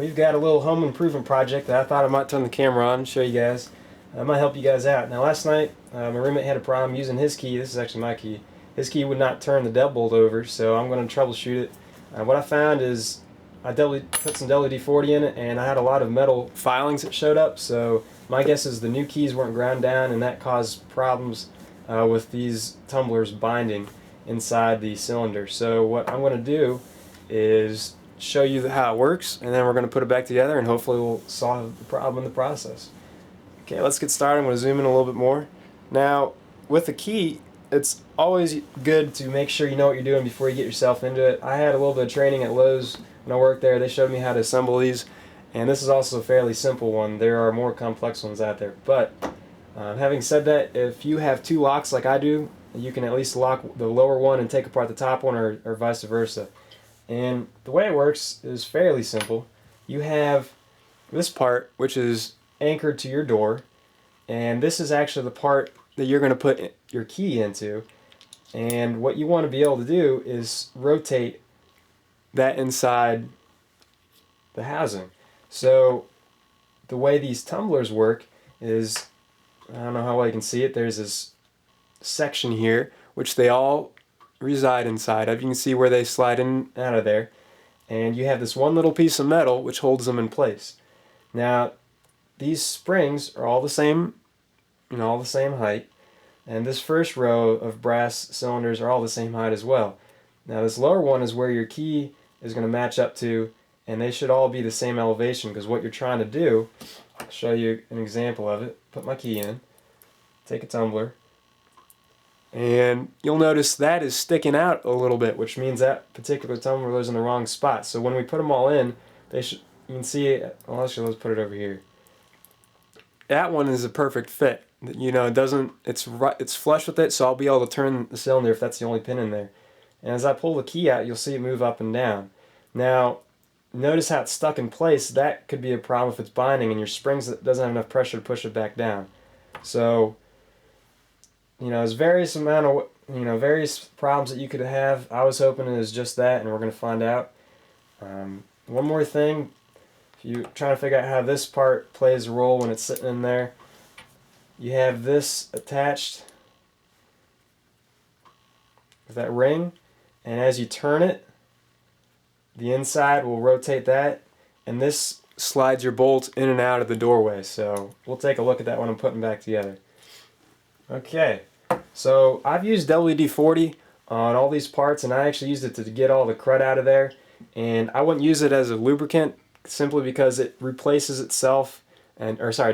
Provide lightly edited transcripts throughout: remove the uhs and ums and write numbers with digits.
we've got a little home improvement project that I thought I might turn the camera on and show you guys. I might help you guys out. Now last night my roommate had a problem using his key. This is actually my key. His key would not turn the deadbolt over, so I'm going to troubleshoot it. What I found is I put some WD-40 in it, and I had a lot of metal filings that showed up, so my guess is the new keys weren't ground down, and that caused problems with these tumblers binding inside the cylinder. So what I'm going to do is show you how it works, and then we're going to put it back together, and hopefully we'll solve the problem in the process. Okay, let's get started. I'm going to zoom in a little bit more. Now, with the key, it's always good to make sure you know what you're doing before you get yourself into it. I had a little bit of training at Lowe's when I worked there. They showed me how to assemble these, and this is also a fairly simple one. There are more complex ones out there. But having said that, if you have two locks like I do, you can at least lock the lower one and take apart the top one, or vice versa. And the way it works is fairly simple. You have this part, which is anchored to your door, and this is actually the part that you're going to put your key into. And what you want to be able to do is rotate that inside the housing. So the way these tumblers work is, I don't know how well you can see it, there's this section here which they all reside inside of. You can see where they slide in and out of there, and you have this one little piece of metal which holds them in place. Now these springs are all the same, all the same height, and this first row of brass cylinders are all the same height as well. Now this lower one is where your key is going to match up to, and they should all be the same elevation, because what you're trying to do, I'll show you an example of it. Put my key in, take a tumbler, and you'll notice that is sticking out a little bit, which means that particular tumbler is in the wrong spot. So when we put them all in, you can see, well, let's put it over here. That one is a perfect fit. It's flush with it, so I'll be able to turn the cylinder if that's the only pin in there. And as I pull the key out, you'll see it move up and down. Now, notice how it's stuck in place. That could be a problem if it's binding and your springs doesn't have enough pressure to push it back down. So, there's various problems that you could have. I was hoping it was just that, and we're going to find out. One more thing, if you're trying to figure out how this part plays a role when it's sitting in there, you have this attached with that ring, and as you turn it, the inside will rotate that, and this slides your bolt in and out of the doorway. So we'll take a look at that when I'm putting back together. Okay, so I've used WD-40 on all these parts, and I actually used it to get all the crud out of there. And I wouldn't use it as a lubricant simply because it replaces itself,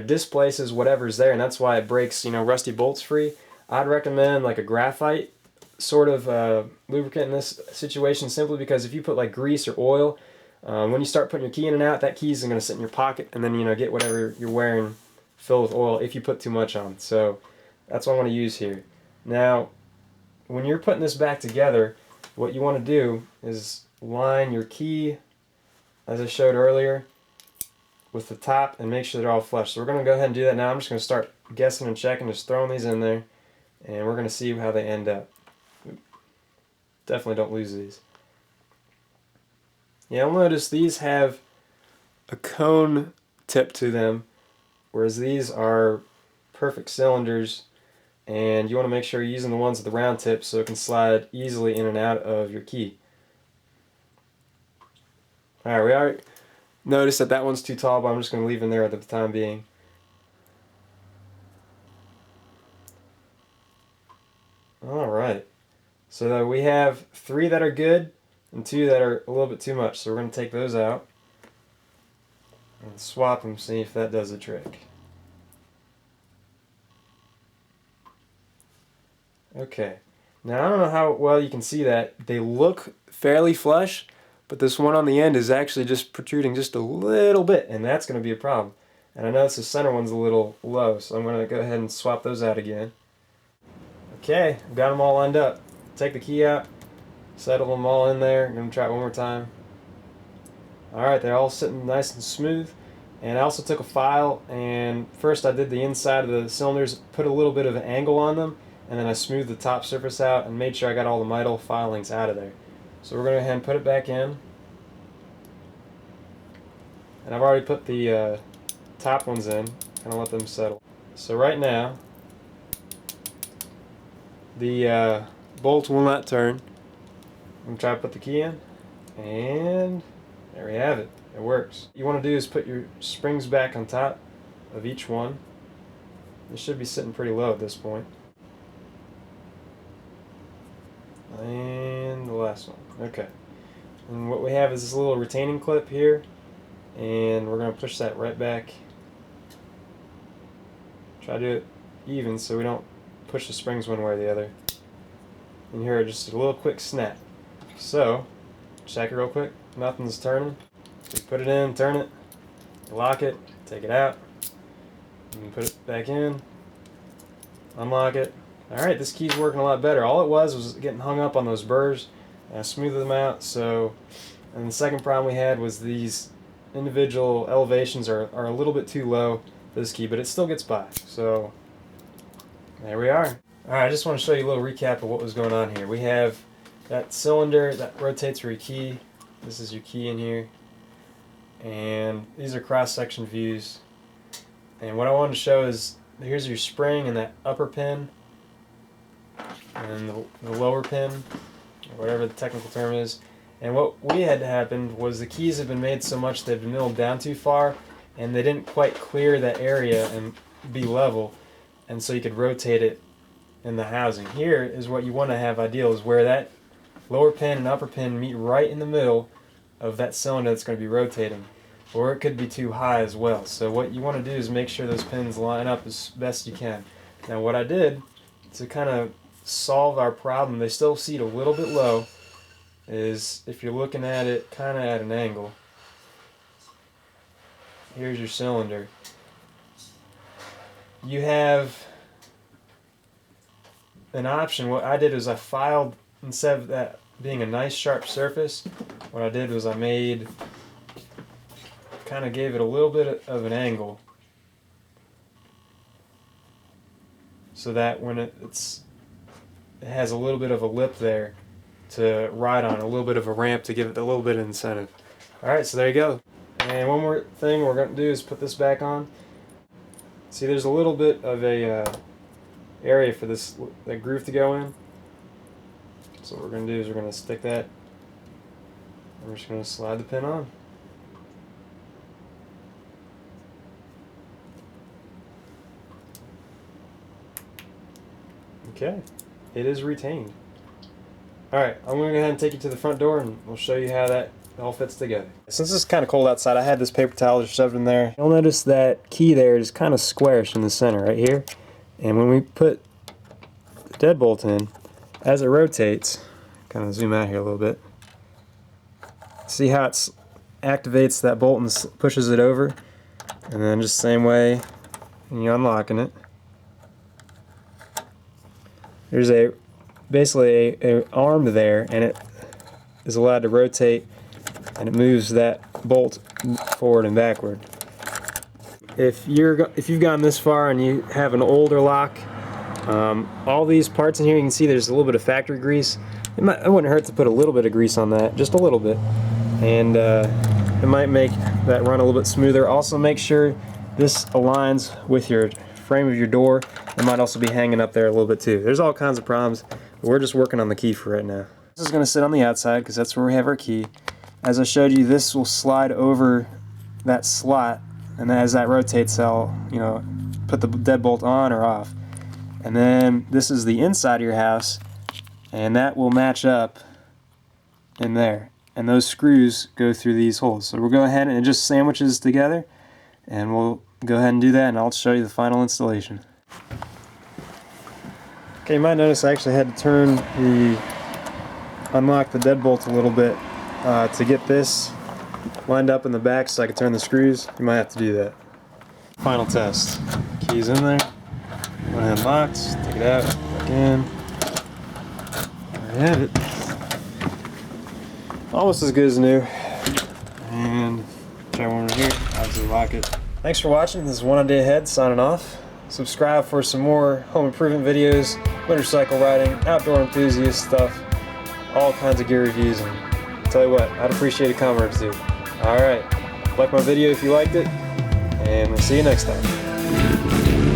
displaces whatever's there, and that's why it breaks, rusty bolts free. I'd recommend like a graphite sort of lubricant in this situation, simply because if you put like grease or oil, when you start putting your key in and out, that key is going to sit in your pocket, and then get whatever you're wearing filled with oil if you put too much on. So that's what I want to use here. Now, when you're putting this back together, what you want to do is line your key, as I showed earlier, with the top, and make sure they're all flush. So we're going to go ahead and do that now. I'm just going to start guessing and checking, just throwing these in there, and we're going to see how they end up. Definitely don't lose these. Yeah, you'll notice these have a cone tip to them, whereas these are perfect cylinders, and you want to make sure you're using the ones with the round tip so it can slide easily in and out of your key. Alright, we already noticed that one's too tall, but I'm just going to leave it there at the time being. Alright, so we have 3 that are good and 2 that are a little bit too much, so we're going to take those out and swap them, see if that does the trick. Okay, now I don't know how well you can see that. They look fairly flush, but this one on the end is actually just protruding just a little bit, and that's going to be a problem. And I notice the center one's a little low, so I'm going to go ahead and swap those out again. Okay, I've got them all lined up. Take the key out, settle them all in there. I'm going to try it one more time. Alright, they're all sitting nice and smooth. And I also took a file, and first I did the inside of the cylinders, put a little bit of an angle on them, and then I smoothed the top surface out and made sure I got all the metal filings out of there. So we're going to go ahead and put it back in. and I've already put the top ones in, kind of let them settle. So right now, the bolt will not turn. I'm going to try to put the key in, and there we have it. It works. What you want to do is put your springs back on top of each one. It should be sitting pretty low at this point. And the last one. Okay. And what we have is this little retaining clip here, and we're going to push that right back. Try to do it even so we don't push the springs one way or the other. And here, just a little quick snap. So, check it real quick. Nothing's turning. So you put it in, turn it, lock it, take it out, and put it back in, unlock it. Alright, this key's working a lot better. All it was getting hung up on those burrs, and I smoothed them out. So, and the second problem we had was these individual elevations are a little bit too low for this key, but it still gets by. So, there we are. Alright, I just want to show you a little recap of what was going on here. We have that cylinder that rotates for your key. This is your key in here. And these are cross-section views. And what I wanted to show is, here's your spring and that upper pin, and the lower pin, or whatever the technical term is. And what we had happened was the keys have been made so much they've been milled down too far, and they didn't quite clear that area and be level, and so you could rotate it in the housing. Here is what you want to have ideal, is where that lower pin and upper pin meet right in the middle of that cylinder that's going to be rotating, or it could be too high as well. So what you want to do is make sure those pins line up as best you can. Now what I did to kind of solve our problem, they still seat a little bit low, is if you're looking at it kind of at an angle, here's your cylinder. You have an option. What I did was I filed, instead of that being a nice sharp surface, what I did was I kind of gave it a little bit of an angle, so that when it has a little bit of a lip there to ride on, a little bit of a ramp to give it a little bit of incentive. Alright, so there you go. And one more thing we're going to do is put this back on. See, there's a little bit of a area for that groove to go in. So what we're going to do is we're going to stick that, and we're just going to slide the pin on. Okay, it is retained. Alright, I'm going to go ahead and take you to the front door, and we'll show you how that all fits together. Since it's kind of cold outside, I had this paper towel just shoved in there. You'll notice that key there is kind of squarish in the center right here. And when we put the deadbolt in, as it rotates, kind of zoom out here a little bit, see how it activates that bolt and pushes it over? And then just the same way, when you're unlocking it, there's basically a arm there, and it is allowed to rotate, and it moves that bolt forward and backward. If you've gone this far and you have an older lock, all these parts in here, you can see there's a little bit of factory grease. It wouldn't hurt to put a little bit of grease on that, just a little bit, and it might make that run a little bit smoother. Also, make sure this aligns with your frame of your door. It might also be hanging up there a little bit too. There's all kinds of problems, but we're just working on the key for right now. This is going to sit on the outside because that's where we have our key. As I showed you, this will slide over that slot, and as that rotates, I'll put the deadbolt on or off. And then this is the inside of your house, and that will match up in there. And those screws go through these holes. So we'll go ahead and it just sandwiches together, and we'll go ahead and do that, and I'll show you the final installation. Okay, you might notice I actually had to unlock the deadbolt a little bit to get this lined up in the back so I could turn the screws. You might have to do that. Final test. Keys in there. Go ahead and locks. Take it out. Back in. There you have it. Almost as good as new. And try one right here. Obviously lock it. Thanks for watching. This is One Day Ahead signing off. Subscribe for some more home improvement videos, motorcycle riding, outdoor enthusiast stuff, all kinds of gear reviews, and tell you what, I'd appreciate a comment or two. Alright, Like my video if you liked it, and we'll see you next time.